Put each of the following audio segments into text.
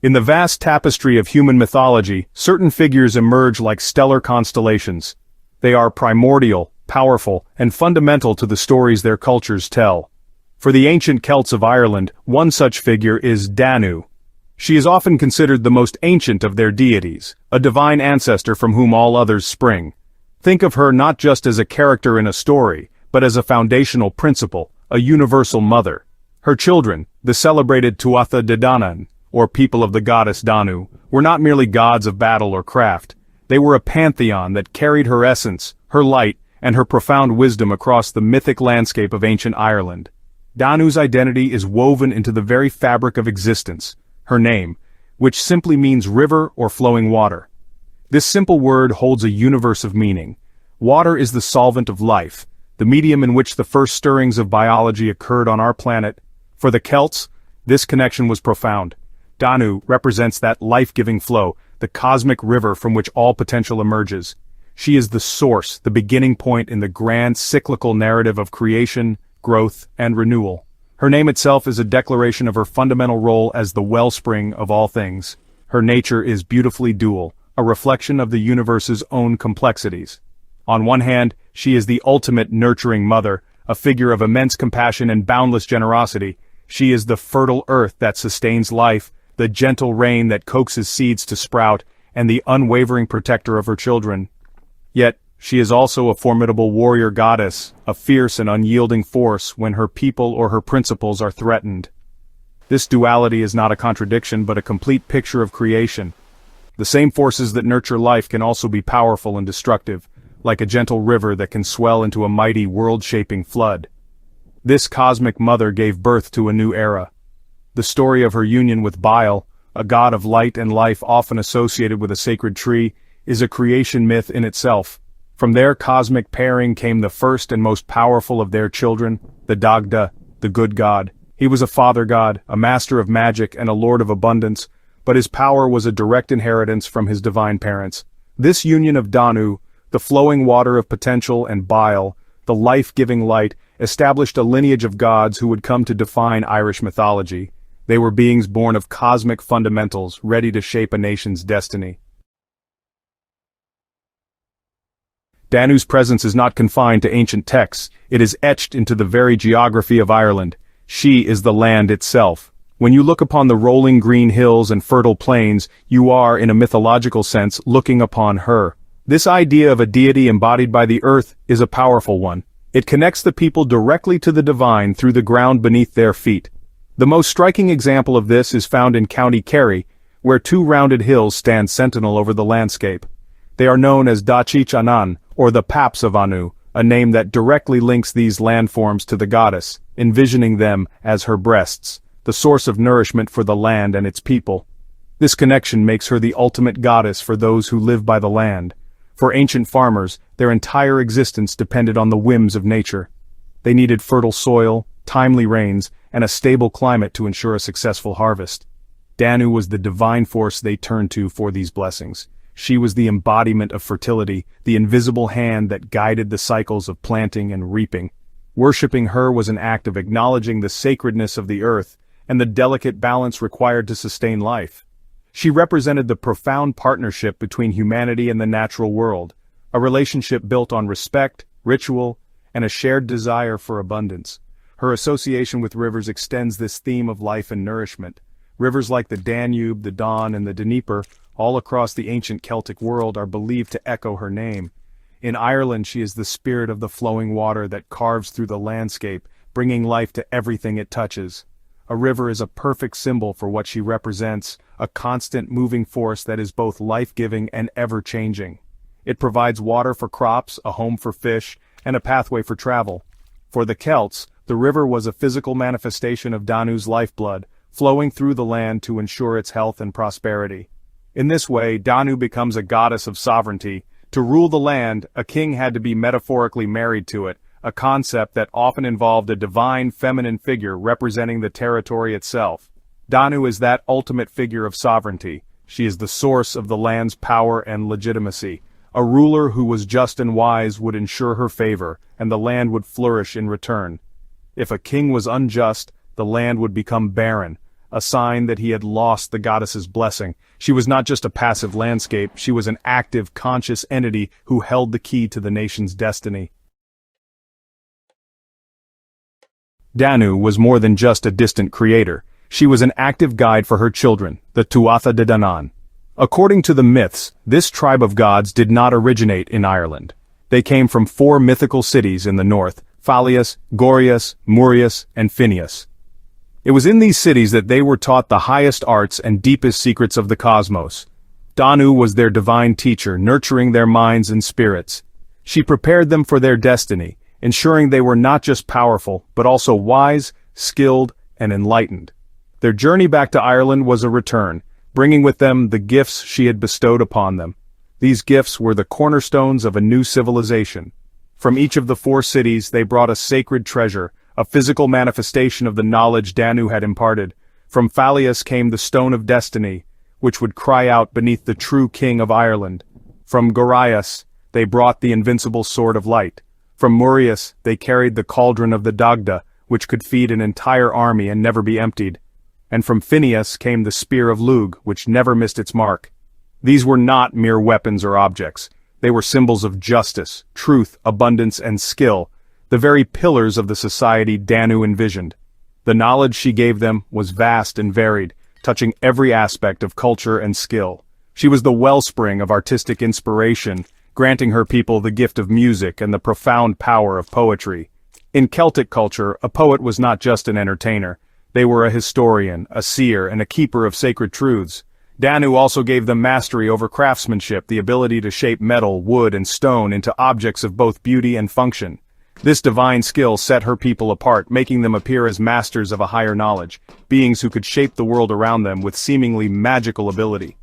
In the vast tapestry of human mythology, certain figures emerge like stellar constellations. They are primordial, powerful, and fundamental to the stories their cultures tell. For the ancient Celts of Ireland, one such figure is Danu. She is often considered the most ancient of their deities, a divine ancestor from whom all others spring. Think of her not just as a character in a story, but as a foundational principle, a universal mother. Her children, the celebrated Tuatha Dé Danaan, or people of the goddess Danu, were not merely gods of battle or craft. They were a pantheon that carried her essence, her light, and her profound wisdom across the mythic landscape of ancient Ireland. Danu's identity is woven into the very fabric of existence, her name, which simply means river or flowing water. This simple word holds a universe of meaning. Water is the solvent of life, the medium in which the first stirrings of biology occurred on our planet. For the Celts, this connection was profound. Danu represents that life-giving flow, the cosmic river from which all potential emerges. She is the source, the beginning point in the grand cyclical narrative of creation, growth, and renewal. Her name itself is a declaration of her fundamental role as the wellspring of all things. Her nature is beautifully dual, a reflection of the universe's own complexities. On one hand, she is the ultimate nurturing mother, a figure of immense compassion and boundless generosity. She is the fertile earth that sustains life, the gentle rain that coaxes seeds to sprout, and the unwavering protector of her children. Yet, she is also a formidable warrior goddess, a fierce and unyielding force when her people or her principles are threatened. This duality is not a contradiction but a complete picture of creation. The same forces that nurture life can also be powerful and destructive, like a gentle river that can swell into a mighty world-shaping flood. This cosmic mother gave birth to a new era. The story of her union with Bile, a god of light and life often associated with a sacred tree, is a creation myth in itself. From their cosmic pairing came the first and most powerful of their children, the Dagda, the good god. He was a father god, a master of magic and a lord of abundance, but his power was a direct inheritance from his divine parents. This union of Danu, the flowing water of potential, and Bile, the life-giving light, established a lineage of gods who would come to define Irish mythology. They were beings born of cosmic fundamentals, ready to shape a nation's destiny. Danu's presence is not confined to ancient texts, it is etched into the very geography of Ireland. She is the land itself. When you look upon the rolling green hills and fertile plains, you are, in a mythological sense, looking upon her. This idea of a deity embodied by the earth is a powerful one. It connects the people directly to the divine through the ground beneath their feet. The most striking example of this is found in County Kerry, where two rounded hills stand sentinel over the landscape. They are known as Dachich Anan, or the Paps of Anu, a name that directly links these landforms to the goddess, envisioning them as her breasts, the source of nourishment for the land and its people. This connection makes her the ultimate goddess for those who live by the land. For ancient farmers, their entire existence depended on the whims of nature. They needed fertile soil, timely rains, and a stable climate to ensure a successful harvest. Danu was the divine force they turned to for these blessings. She was the embodiment of fertility, the invisible hand that guided the cycles of planting and reaping. Worshipping her was an act of acknowledging the sacredness of the earth and the delicate balance required to sustain life. She represented the profound partnership between humanity and the natural world, a relationship built on respect, ritual, and a shared desire for abundance. Her association with rivers extends this theme of life and nourishment. Rivers like the Danube, the Don, and the Dnieper, all across the ancient Celtic world, are believed to echo her name. In Ireland, she is the spirit of the flowing water that carves through the landscape, bringing life to everything it touches. A river is a perfect symbol for what she represents, a constant moving force that is both life-giving and ever-changing. It provides water for crops, a home for fish, and a pathway for travel. For the Celts, the river was a physical manifestation of Danu's lifeblood, flowing through the land to ensure its health and prosperity. In this way, Danu becomes a goddess of sovereignty. To rule the land, a king had to be metaphorically married to it, a concept that often involved a divine feminine figure representing the territory itself. Danu is that ultimate figure of sovereignty. She is the source of the land's power and legitimacy. A ruler who was just and wise would ensure her favor, and the land would flourish in return. If a king was unjust, the land would become barren, a sign that he had lost the goddess's blessing. She was not just a passive landscape, she was an active, conscious entity who held the key to the nation's destiny. Danu was more than just a distant creator. She was an active guide for her children, the Tuatha Dé Danaan. According to the myths, this tribe of gods did not originate in Ireland. They came from 4 mythical cities in the north: Phalius, Gorius, Murius, and Phineus. It was in these cities that they were taught the highest arts and deepest secrets of the cosmos. Danu was their divine teacher, nurturing their minds and spirits. She prepared them for their destiny, ensuring they were not just powerful, but also wise, skilled, and enlightened. Their journey back to Ireland was a return, bringing with them the gifts she had bestowed upon them. These gifts were the cornerstones of a new civilization. From each of the 4 cities they brought a sacred treasure, a physical manifestation of the knowledge Danu had imparted. From Phalius came the Stone of Destiny, which would cry out beneath the true king of Ireland. From Gorius, they brought the invincible Sword of Light. From Murius, they carried the Cauldron of the Dagda, which could feed an entire army and never be emptied. And from Phineus came the Spear of Lugh, which never missed its mark. These were not mere weapons or objects. They were symbols of justice, truth, abundance, and skill, the very pillars of the society Danu envisioned. The knowledge she gave them was vast and varied, touching every aspect of culture and skill. She was the wellspring of artistic inspiration, granting her people the gift of music and the profound power of poetry. In Celtic culture, a poet was not just an entertainer. They were a historian, a seer, and a keeper of sacred truths. Danu also gave them mastery over craftsmanship, the ability to shape metal, wood, and stone into objects of both beauty and function. This divine skill set her people apart, making them appear as masters of a higher knowledge, beings who could shape the world around them with seemingly magical ability.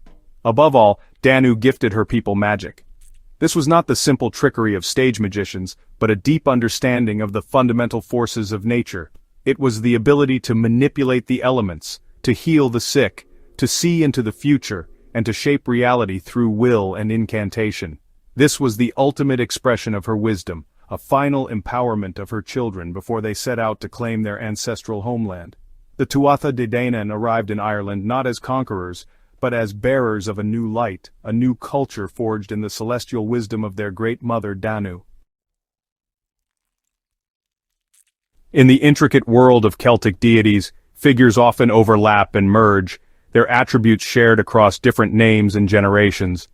Above all, Danu gifted her people magic. This was not the simple trickery of stage magicians, but a deep understanding of the fundamental forces of nature. It was the ability to manipulate the elements, to heal the sick, to see into the future, and to shape reality through will and incantation. This was the ultimate expression of her wisdom, a final empowerment of her children before they set out to claim their ancestral homeland. The Tuatha Dé Danaan arrived in Ireland not as conquerors, but as bearers of a new light, a new culture forged in the celestial wisdom of their great mother Danu. In the intricate world of Celtic deities, figures often overlap and merge, their attributes shared across different names and generations.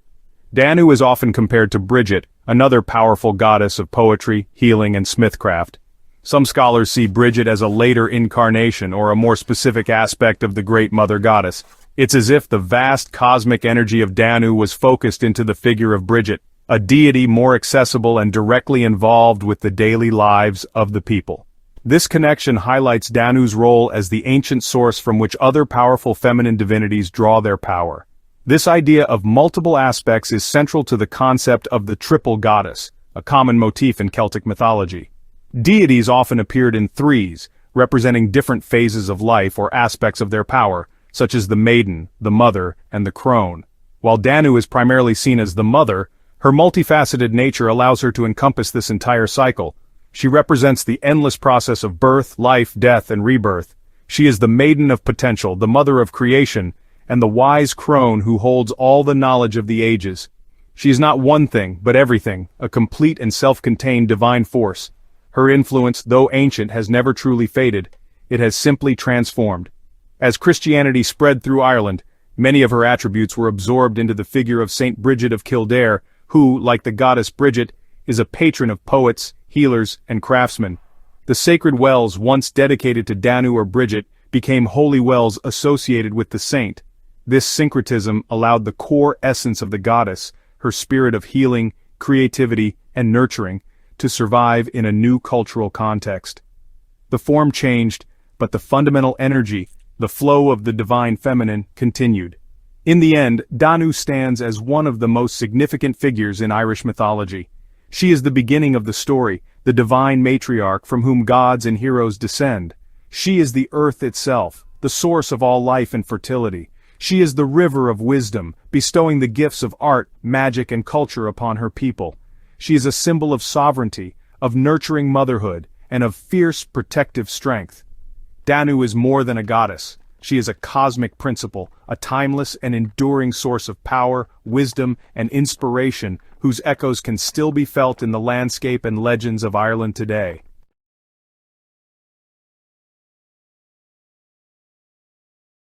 Danu is often compared to Bridget, another powerful goddess of poetry, healing, and smithcraft. Some scholars see Bridget as a later incarnation or a more specific aspect of the Great Mother Goddess. It's as if the vast cosmic energy of Danu was focused into the figure of Bridget, a deity more accessible and directly involved with the daily lives of the people. This connection highlights Danu's role as the ancient source from which other powerful feminine divinities draw their power. This idea of multiple aspects is central to the concept of the triple goddess, a common motif in Celtic mythology. Deities often appeared in threes, representing different phases of life or aspects of their power, such as the maiden, the mother, and the crone. While Danu is primarily seen as the mother, her multifaceted nature allows her to encompass this entire cycle. She represents the endless process of birth, life, death, and rebirth. She is the maiden of potential, the mother of creation, and the wise crone who holds all the knowledge of the ages. She is not one thing, but everything, a complete and self-contained divine force. Her influence, though ancient, has never truly faded. It has simply transformed. As Christianity spread through Ireland, many of her attributes were absorbed into the figure of Saint Bridget of Kildare, who, like the goddess Bridget, is a patron of poets, healers, and craftsmen. The sacred wells once dedicated to Danu or Bridget became holy wells associated with the saint. This syncretism allowed the core essence of the goddess, her spirit of healing, creativity, and nurturing, to survive in a new cultural context. The form changed, but the fundamental energy, the flow of the divine feminine, continued. In the end, Danu stands as one of the most significant figures in Irish mythology. She is the beginning of the story, the divine matriarch from whom gods and heroes descend. She is the earth itself, the source of all life and fertility. She is the river of wisdom, bestowing the gifts of art, magic, and culture upon her people. She is a symbol of sovereignty, of nurturing motherhood, and of fierce protective strength. Danu is more than a goddess. She is a cosmic principle, a timeless and enduring source of power, wisdom, and inspiration whose echoes can still be felt in the landscape and legends of Ireland today.